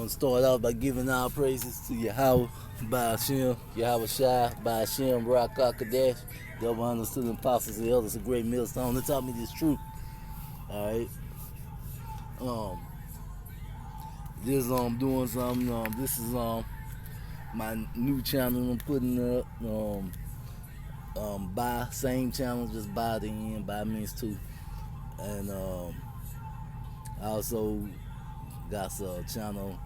want to start out by giving our praises to Yahweh, by Hashem, Yahweh Shai, by Hashem, Barak Kadesh, double honors to the apostles and elders, a great millstone that taught me this truth. Alright. This doing something. This is my new channel I'm putting up. By same channel, just by the end, by means two. And I also got a channel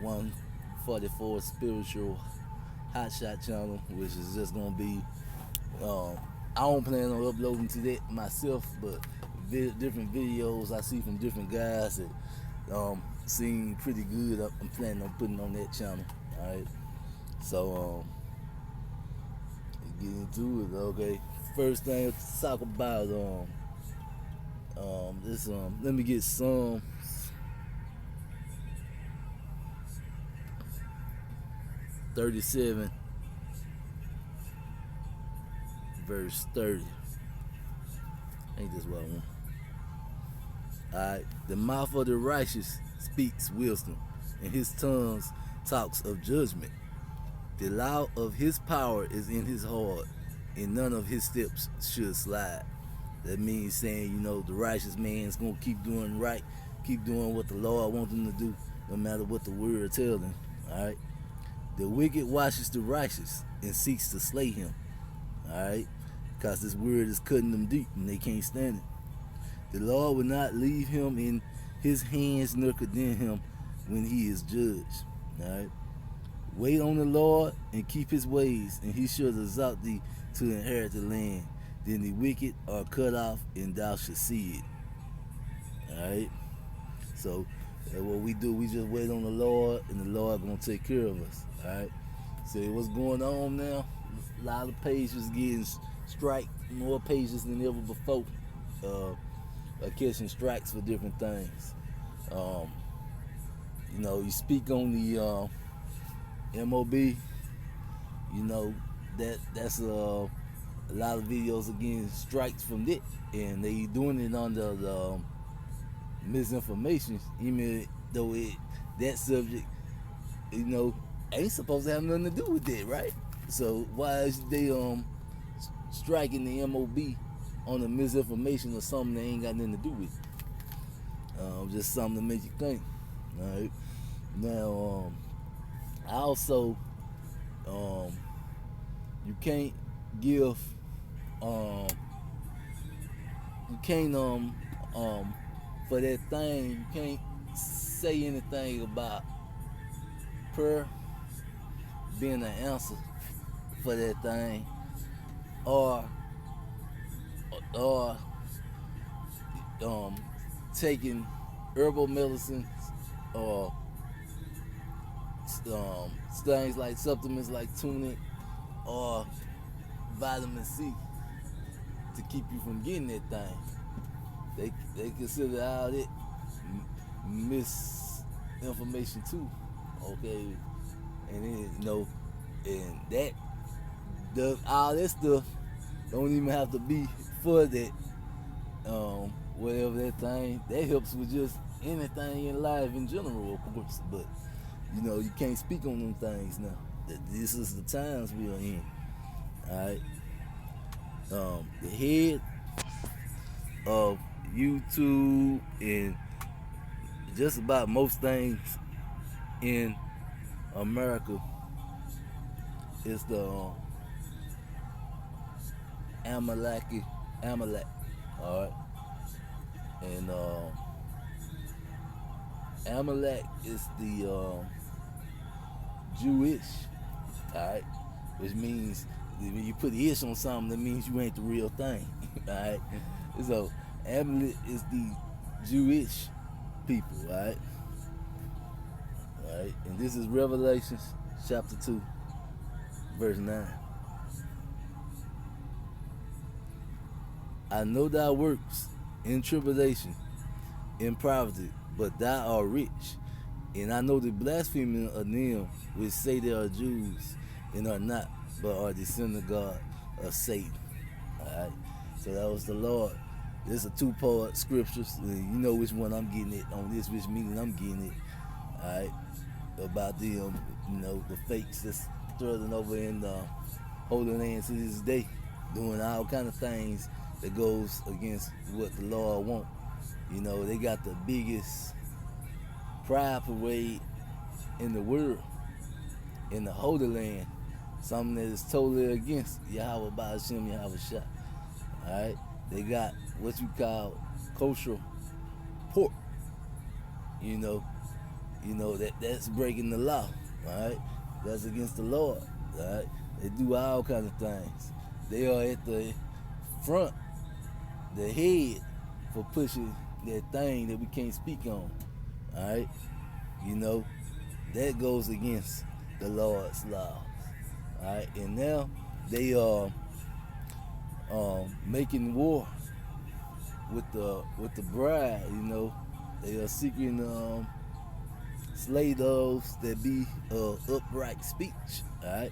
144 spiritual hotshot channel, which is just gonna be I don't plan on uploading to that myself, but different videos I see from different guys that seem pretty good. I'm planning on putting on that channel. Alright, so get into it. Okay, first thing to talk about this let me get Psalm 37 verse 30. Ain't this what I want? Alright, the mouth of the righteous speaks wisdom, and his tongue talks of judgment. The law of his power is in his heart, and none of his steps should slide. That means saying, the righteous man is going to keep doing right, keep doing what the Lord wants him to do, no matter what the word tells him. Alright? The wicked watches the righteous and seeks to slay him. Alright? Because this word is cutting them deep and they can't stand it. The Lord will not leave him in his hands nor condemn him when he is judged. Alright? Wait on the Lord and keep his ways, and he shall exalt thee to inherit the land. Then the wicked are cut off, and thou shalt see it. Alright? So, that's what we do. We just wait on the Lord, and the Lord going to take care of us. Alright? So, what's going on now? A lot of pages getting striked, more pages than ever before. Are catching strikes for different things. You speak on the MOB, that's a lot of videos again strikes from that, and they doing it under the misinformation, even though that subject ain't supposed to have nothing to do with that, right? So why is they striking the MOB on the misinformation or something that ain't got nothing to do with it? Just something to make you think. All right, now also, you can't give, for that thing, you can't say anything about prayer being an answer for that thing, or taking herbal medicines or things like supplements like tunic or vitamin C to keep you from getting that thing. They consider all that misinformation too. Okay, and then and that all that stuff don't even have to be for that. Whatever that thing that helps with just anything in life in general, of course, but you can't speak on them things now. This is the times we are in. Alright. The head of YouTube and just about most things in America is the Amalek. Alright. And Amalek is the Jewish, alright, which means when you put ish on something, that means you ain't the real thing. Alright, so Amalek is the Jewish people. Alright, and this is Revelations chapter 2 verse 9. I know thy works in tribulation, in poverty, but thou art rich. And I know the blasphemy of them which say they are Jews and are not, but are the synagogue of Satan. Alright, so that was the Lord. This is a two-part scriptures. You know which one I'm getting it on this, which meaning I'm getting it. all right, about the the fakes that's struggling over in the Holy Land to this day, doing all kind of things that goes against what the Lord want. They got the biggest pride parade in the world, in the Holy Land, something that is totally against Yahweh Ba'ashem Yahweh Shah. Alright? They got what you call kosher pork. That's breaking the law. Alright? That's against the Lord. Alright? They do all kinds of things. They are at the front, the head, for pushing that thing that we can't speak on. Alright? That goes against the Lord's laws. Alright? And now they are making war with the bride. They are seeking slay those that be upright speech. Alright?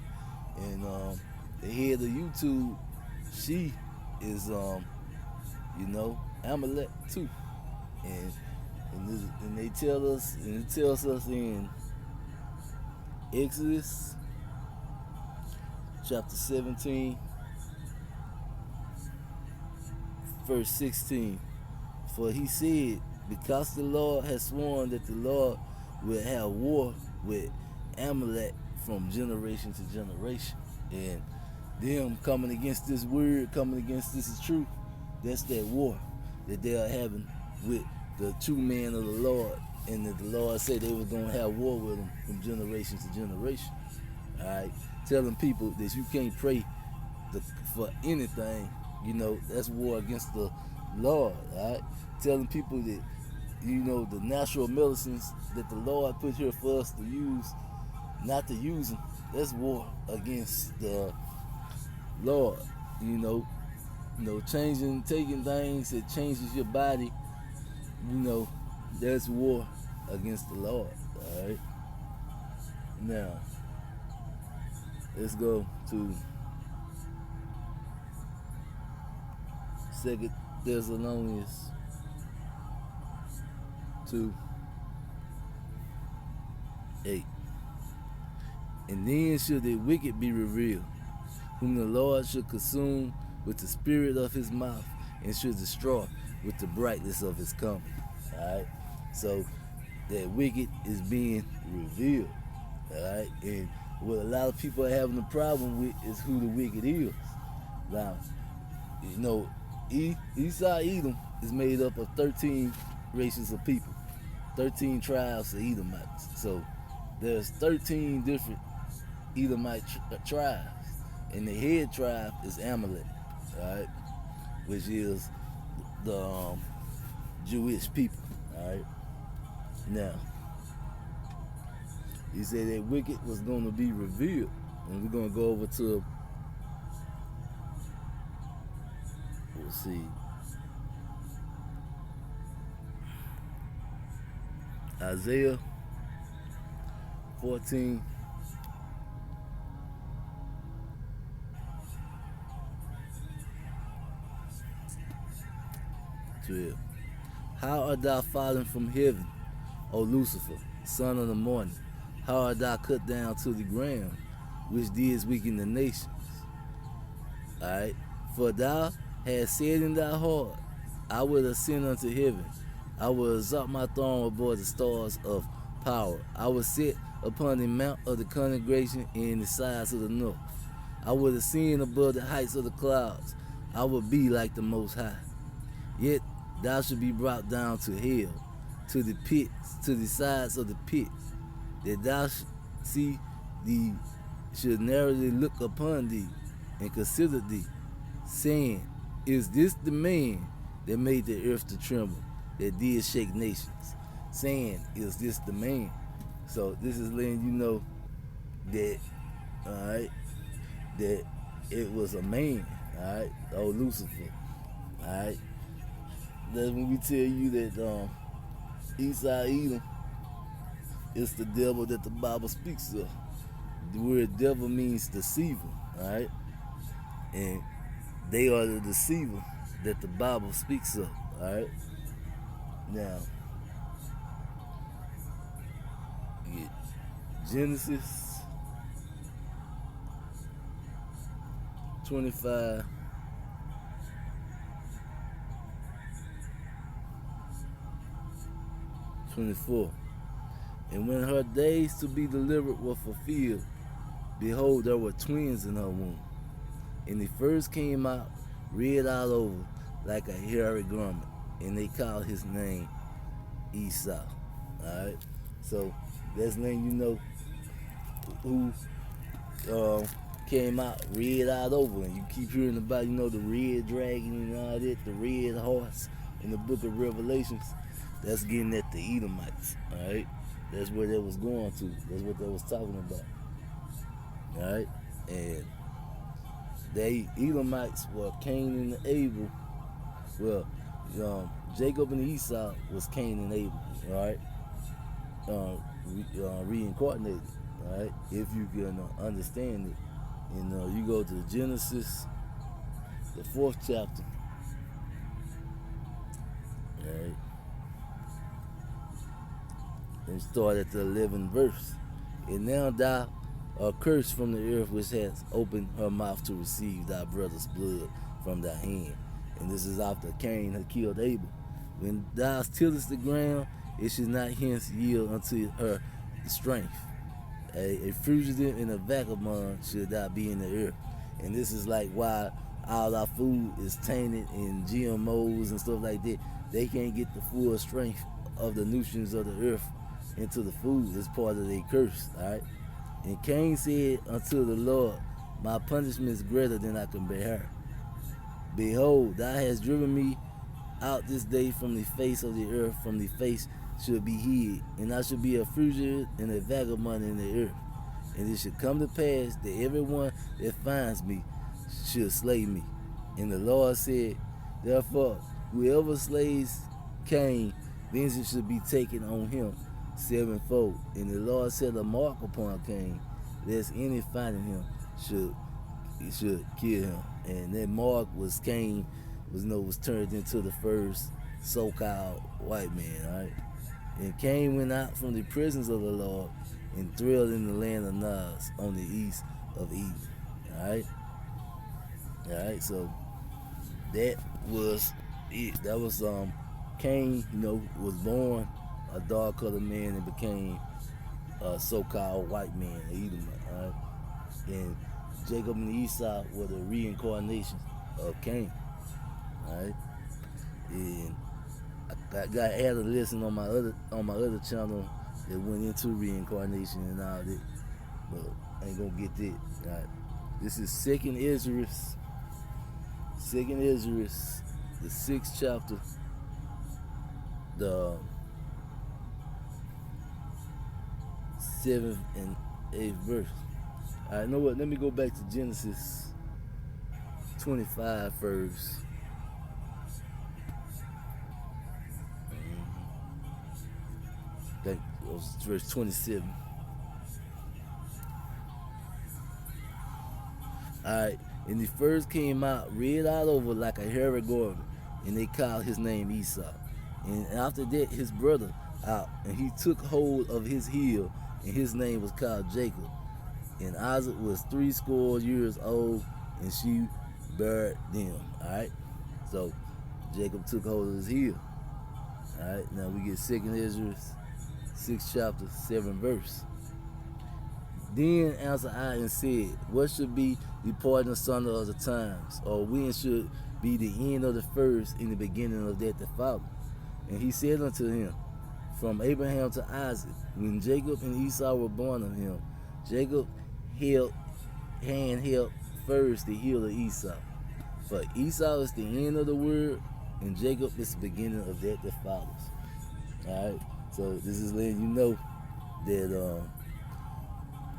And the head of YouTube, she is Amalek too. And they tell us, and it tells us in Exodus chapter 17, verse 16. For he said, because the Lord has sworn that the Lord will have war with Amalek from generation to generation. And them coming against this word, coming against this is truth, that's that war that they are having with the true man of the Lord. And that the Lord said they were going to have war with them from generation to generation. Alright? Telling people that you can't pray for anything, that's war against the Lord. Alright? Telling people that, the natural medicines that the Lord put here for us to use, not to use them, that's war against the Lord. Taking things that changes your body, that's war against the Lord. Alright? Now, let's go to 2 Thessalonians 2:8. And then shall the wicked be revealed, whom the Lord should consume with the spirit of his mouth, and should destroy with the brightness of his coming. Alright? So that wicked is being revealed. Alright? And what a lot of people are having a problem with is who the wicked is. Now, Esau Edom is made up of 13 races of people, 13 tribes of Edomites. So there's 13 different Edomite tribes, and the head tribe is Amalek, right? Which is the Jewish people. Alright. Now, he said that wicked was going to be revealed, and we're going to go over to, we'll see, Isaiah 14. 12. How art thou fallen from heaven, O Lucifer, son of the morning? How art thou cut down to the ground, which didst weaken the nations? Alright? For thou hast said in thy heart, I will ascend unto heaven. I will exalt my throne above the stars of power. I will sit upon the mount of the congregation in the sides of the north. I will ascend above the heights of the clouds. I will be like the Most High. Yet thou shalt be brought down to hell, to the pits, to the sides of the pits, that thou see thee should narrowly look upon thee and consider thee, saying, is this the man that made the earth to tremble, that did shake nations? Saying, is this the man? So this is letting you know that, alright, that it was a man, alright, oh Lucifer, alright. That's when we tell you that Esau Edom is the devil that the Bible speaks of. The word devil means deceiver, alright? And they are the deceiver that the Bible speaks of, alright? Now, Genesis 25, 24. And when her days to be delivered were fulfilled, behold, there were twins in her womb. And the first came out red all over, like a hairy garment, and they called his name Esau. Alright? So that's letting you know who came out red all over. And you keep hearing about, the red dragon and all that, the red horse in the book of Revelations. That's getting at the Edomites. Alright? That's where that was going to. That's what they was talking about. Alright? And they Edomites were Cain and Abel. Well, Jacob and Esau was Cain and Abel. Alright? Reincarnated. Alright? If you can understand it. And you go to Genesis, the 4th chapter. Alright? And start at the 11th verse. And now thou art cursed from the earth, which has opened her mouth to receive thy brother's blood from thy hand. And this is after Cain had killed Abel. When thou tillest the ground, it should not hence yield unto her strength. A fugitive and a vagabond should thou be in the earth. And this is like why all our food is tainted and GMOs and stuff like that. They can't get the full strength of the nutrients of the earth into the food. It's part of their curse. Alright? And Cain said unto the Lord, my punishment is greater than I can bear. Behold, thou hast driven me out this day from the face of the earth, from the face should be hid, and I should be a fugitive and a vagabond in the earth. And it should come to pass that everyone that finds me should slay me. And the Lord said, therefore, whoever slays Cain, vengeance should be taken on him sevenfold. And the Lord set a mark upon Cain, lest any finding him should kill him. And that mark was Cain was turned into the first so-called white man. All right. And Cain went out from the presence of the Lord and dwelled in the land of Naz on the east of Eden. Alright? Alright, so that was it. That was Cain, was born a dark colored man and became a so-called white man, Edomite. Alright? And Jacob and Esau were the reincarnation of Cain. Alright? And I got added a lesson on my other channel that went into reincarnation and all that, but I ain't gonna get that. Right. This is Second Ezra, the 6th chapter, the 7th and 8th verse. All right, know what? Let me go back to Genesis 25 first. That was verse 27. Alright, and the first came out red all over like a hairy garment, and they called his name Esau. And after that his brother out, and he took hold of his heel, and his name was called Jacob. And Isaac was 80 years old, and she bare them. Alright, so Jacob took hold of his heel. Alright, now we get 2nd Ezra 6th chapter, 7th verse. Then answered I and said, what should be the part asunder of the times, or when should be the end of the first and the beginning of that follow? And he said unto him, from Abraham to Isaac, when Jacob and Esau were born of him, Jacob held first the heel of Esau. For Esau is the end of the word, and Jacob is the beginning of that follows. Alright? So this is letting you know that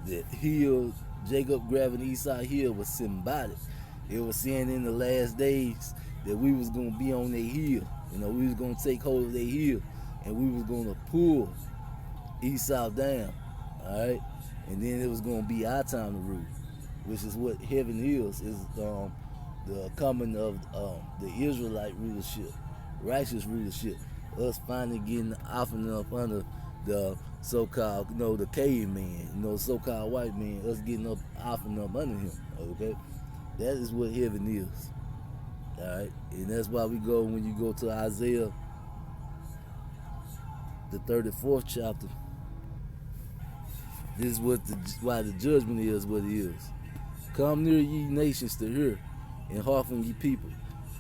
that heel, Jacob grabbing Esau heel, was symbolic. It was saying in the last days that we was gonna be on their heel. We was gonna take hold of their heel, and we was gonna pull Esau down. Alright? And then it was gonna be our time to rule, which is what heaven is the coming of the Israelite rulership, righteous rulership. Us finally getting off and up under the so-called, the caveman, so-called white man, us getting up off and up under him. Okay, that is what heaven is. All right, and that's why we go when you go to Isaiah, the 34th chapter. This is why the judgment is what it is. Come near, ye nations, to hear, and hearken, ye people.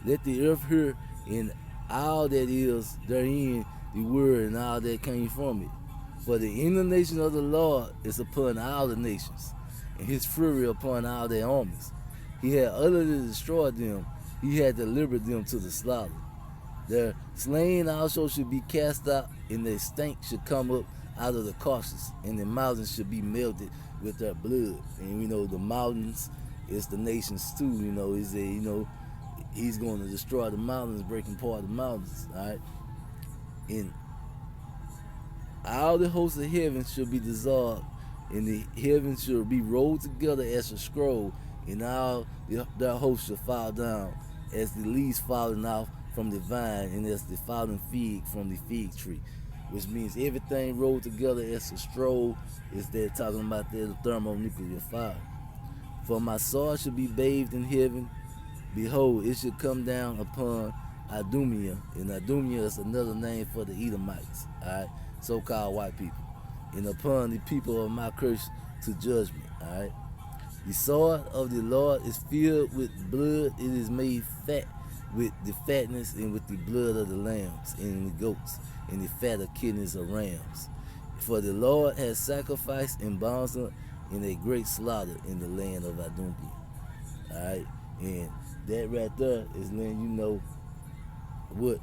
Let the earth hear, and all that is therein, the word and all that came from it. For the indignation of the Lord is upon all the nations, and his fury upon all their armies. He had utterly destroyed them, he had delivered them to the slaughter. Their slain also should be cast out, and their stank should come up out of the carcasses, and the mountains should be melted with their blood. And the mountains is the nations too. He's going to destroy the mountains, breaking apart the mountains. All right, and all the hosts of heaven should be dissolved, and the heavens should be rolled together as a scroll, and all their hosts shall fall down as the leaves falling off from the vine, and as the fallen fig from the fig tree. Which means everything rolled together as a scroll is they're talking about the thermonuclear fire. For my sword should be bathed in heaven. Behold, it should come down upon Idumea, and Idumea is another name for the Edomites, all right, so-called white people, and upon the people of my curse to judgment. All right, the sword of the Lord is filled with blood; it is made fat with the fatness and with the blood of the lambs and the goats and the fat of kidneys of rams. For the Lord has sacrificed in Bonson in a great slaughter in the land of Idumea. All right, and that right there is letting you know what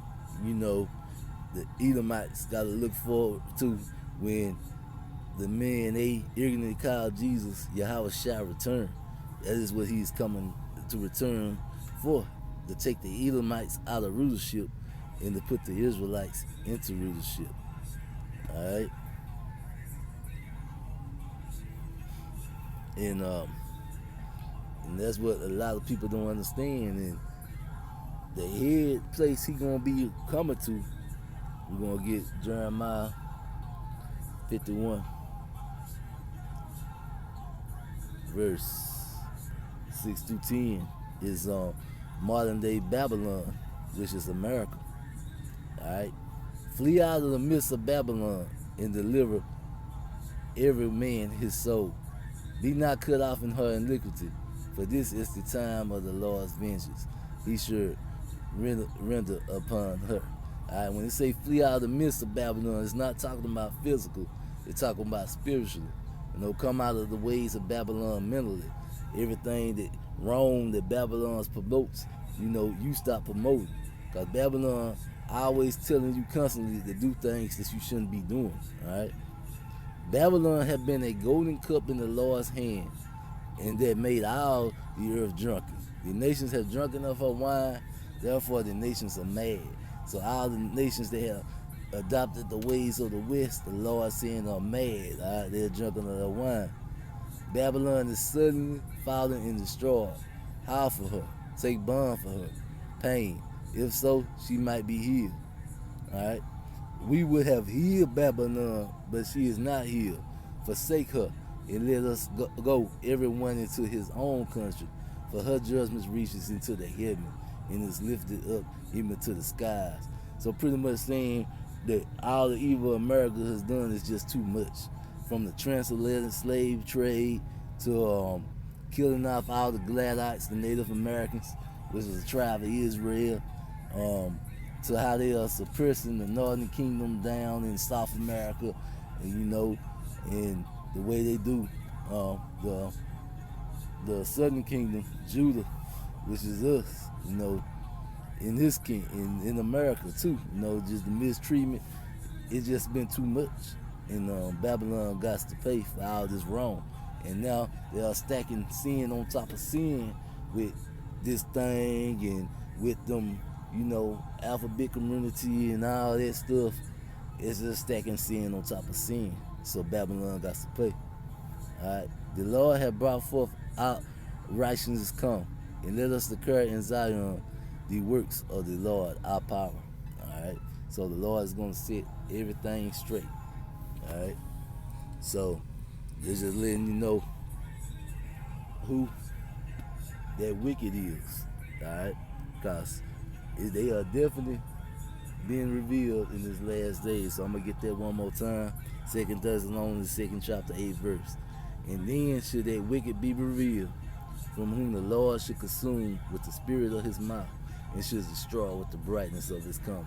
the Edomites got to look forward to when the men they ignorantly call Jesus Yahweh shall return. That is what he's coming to return for, to take the Edomites out of rulership and to put the Israelites into rulership. All right, and that's what a lot of people don't understand. And the head place he gonna be coming to, we're gonna get Jeremiah 51, verse 6 through 10, is modern day Babylon, which is America. Alright, flee out of the midst of Babylon and deliver every man his soul. Be not cut off in her iniquity, for this is the time of the Lord's vengeance. He should render upon her. Alright, when they say flee out of the midst of Babylon, it's not talking about physical, it's talking about spiritually. Come out of the ways of Babylon mentally. Everything that wrong that Babylon promotes, you stop promoting. Because Babylon always telling you constantly to do things that you shouldn't be doing. Alright? Babylon had been a golden cup in the Lord's hand, and that made all the earth drunken. The nations have drunken of her wine, therefore the nations are mad. So all the nations that have adopted the ways of the West, the Lord saying are mad. All right? They're drunken of their wine. Babylon is suddenly fallen and destroyed. Howl for her. Take bond for her. Pain. If so, she might be healed. Alright? We would have healed Babylon, but she is not healed. Forsake her, and let us go everyone into his own country. For her judgment reaches into the heaven, and is lifted up even to the skies. So pretty much saying that all the evil America has done is just too much. From the transatlantic slave trade to killing off all the Gladites, the Native Americans, which is a tribe of Israel, to how they are suppressing the Northern Kingdom down in South America, and and the way they do the Southern Kingdom, Judah, which is us, in this in America too, just the mistreatment. It's just been too much, and Babylon got to pay for all this wrong, and now they are stacking sin on top of sin with this thing, and with them, alphabet community and all that stuff. It's just stacking sin on top of sin, so Babylon got to pay. All right, the Lord had brought forth out righteousness come, and let us declare in Zion the works of the Lord, our power. All right, so the Lord is going to set everything straight. Alright? So, it's just letting you know who that wicked is. Alright? Because they are definitely being revealed in this last days. So I'm going to get that one more time. 2 Thessalonians 2nd chapter 8th verse. And then should that wicked be revealed, from whom the Lord should consume with the spirit of his mouth, and should destroy with the brightness of his coming.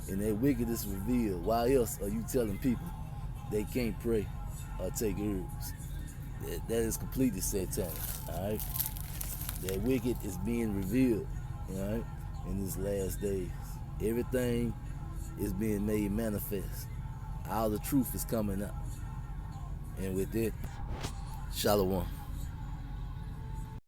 And that wicked is revealed. Why else are you telling people they can't pray or take herbs? That is completely satanic. Alright? That wicked is being revealed, alright, in these last days. Everything is being made manifest. All the truth is coming up. And with that, Shalom.